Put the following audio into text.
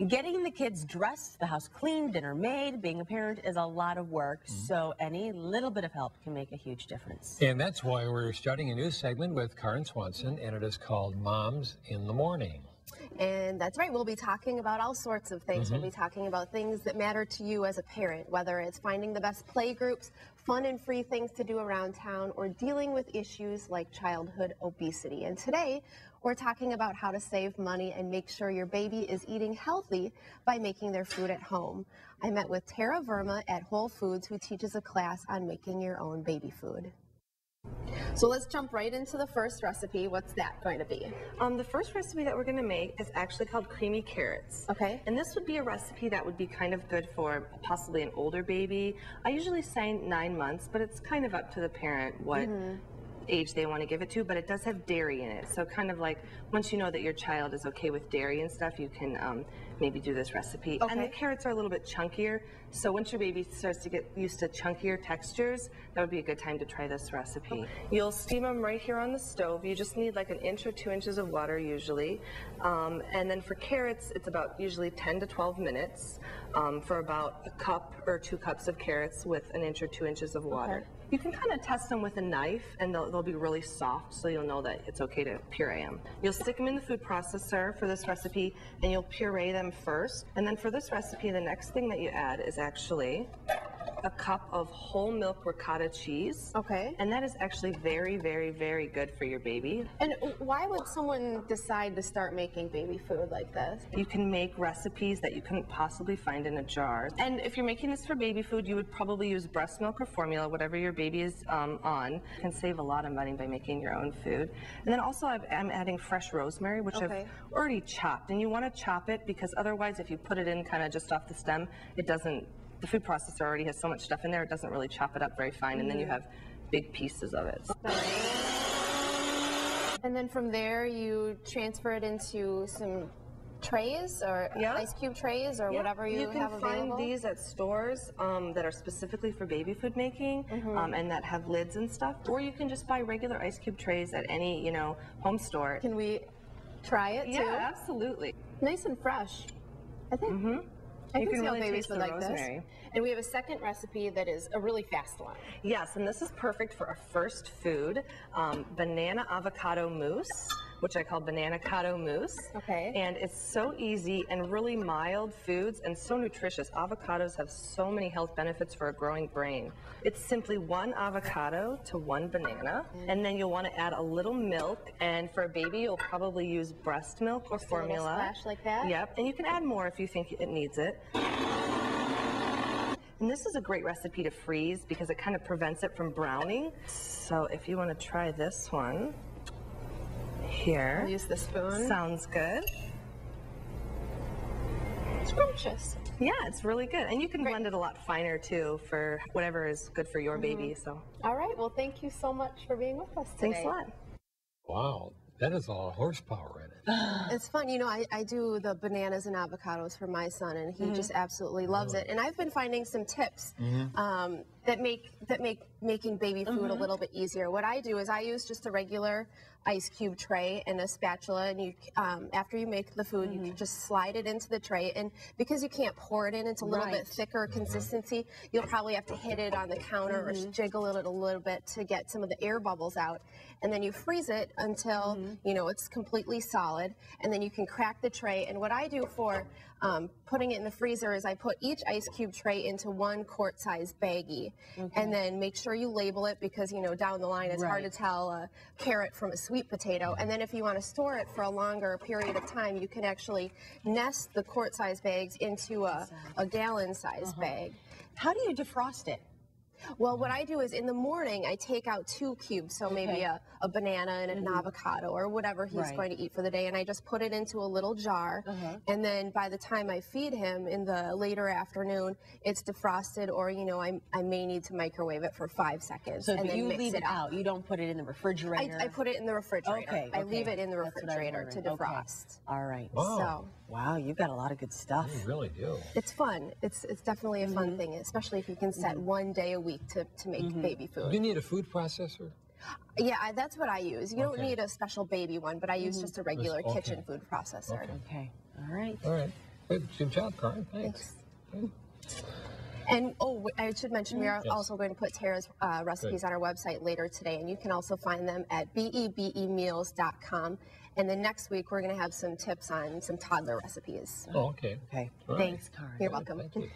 Getting the kids dressed, the house cleaned, dinner made, being a parent is a lot of work, so any little bit of help can make a huge difference. And that's why we're starting a new segment with Karen Swanson, and it is called Moms in the Morning. And that's right, we'll be talking about all sorts of things. We'll be talking about things that matter to you as a parent, whether it's finding the best play groups, fun and free things to do around town, or dealing with issues like childhood obesity. And today, we're talking about how to save money and make sure your baby is eating healthy by making their food at home. I met with Tara Verma at Whole Foods, who teaches a class on making your own baby food. So let's jump right into the first recipe. What's that going to be? The first recipe that we're going to make is actually called creamy carrots. Okay. And this would be a recipe that would be kind of good for possibly an older baby. I usually say 9 months, but it's kind of up to the parent what age they want to give it to, but it does have dairy in it. So kind of like once you know that your child is okay with dairy and stuff, you can maybe do this recipe. Okay. And the carrots are a little bit chunkier, so once your baby starts to get used to chunkier textures, that would be a good time to try this recipe. Okay. You'll steam them right here on the stove. You just need like 1 inch or 2 inches of water usually. And then for carrots, it's about usually 10 to 12 minutes for about 1 cup or 2 cups of carrots with 1 inch or 2 inches of water. Okay. You can kind of test them with a knife, and they'll be really soft, so you'll know that it's okay to puree them. You'll stick them in the food processor for this recipe, and you'll puree them first. And then for this recipe, the next thing that you add is actually 1 cup of whole milk ricotta cheese. Okay. And that is actually very, very, very good for your baby. And why would someone decide to start making baby food like this? You can make recipes that you couldn't possibly find in a jar. And if you're making this for baby food, you would probably use breast milk or formula, whatever your baby is on. You can save a lot of money by making your own food. And then also I'm adding fresh rosemary, which I've already chopped. And you want to chop it because otherwise if you put it in kind of just off the stem, it doesn't, the food processor already has so much stuff in there, it doesn't really chop it up very fine, and then you have big pieces of it. And then from there, you transfer it into some trays or ice cube trays or whatever you have available? You can find these at stores that are specifically for baby food making and that have lids and stuff, or you can just buy regular ice cube trays at any, you know, home store. Can we try it too? Yeah, absolutely. Nice and fresh, I think. I can see how babies would like this. And we have a second recipe that is a really fast one. Yes, and this is perfect for our first food, banana avocado mousse, which I call banana-cado mousse. Okay. And it's so easy and really mild foods and so nutritious. Avocados have so many health benefits for a growing brain. It's simply 1 avocado to 1 banana, and then you'll want to add a little milk, and for a baby you'll probably use breast milk or formula. A little splash like that? Yep, and you can add more if you think it needs it. And this is a great recipe to freeze because it kind of prevents it from browning. So if you want to try this one, here. I'll use the spoon. Sounds good. Scrumptious. Yeah, it's really good. And you can blend it a lot finer too for whatever is good for your baby. So. All right, well thank you so much for being with us today. Thanks a lot. Wow, that is a lot of horsepower in it. It's fun, you know, I do the bananas and avocados for my son, and he just absolutely loves it. And I've been finding some tips that make making baby food a little bit easier. What I do is I use just a regular ice cube tray and a spatula, and you after you make the food, you can just slide it into the tray, and because you can't pour it in, it's a little bit thicker consistency, you'll probably have to hit it on the counter or jiggle it a little bit to get some of the air bubbles out, and then you freeze it until you know it's completely solid, and then you can crack the tray. And what I do for putting it in the freezer is I put each ice cube tray into 1 quart-size baggie, and then make sure you label it because, you know, down the line it's hard to tell a carrot from a sweet potato. And then if you want to store it for a longer period of time, you can actually nest the quart-size bags into a gallon-size bag. How do you defrost it? Well, what I do is in the morning I take out 2 cubes, so maybe a banana and an avocado or whatever he's going to eat for the day, and I just put it into a little jar, and then by the time I feed him in the later afternoon, it's defrosted, or, you know, I may need to microwave it for 5 seconds. So and then you mix leave it out, you don't put it in the refrigerator? I put it in the refrigerator. I leave it in the refrigerator to defrost. All right. Wow. So, wow, you've got a lot of good stuff. You really do. it's fun. It's definitely a fun thing, especially if you can set 1 day a week to make baby food. You need a food processor? Yeah, that's what I use. You don't need a special baby one, but I use just a regular kitchen food processor. Okay. All right. All right. Good job, Karen. Thanks. And I should mention we are Yes. also going to put Tara's recipes on our website later today, and you can also find them at BebeMeals.com. And then next week we're going to have some tips on some toddler recipes. Oh, okay. Okay. All right. Thanks, Karen. You're welcome. Thank you.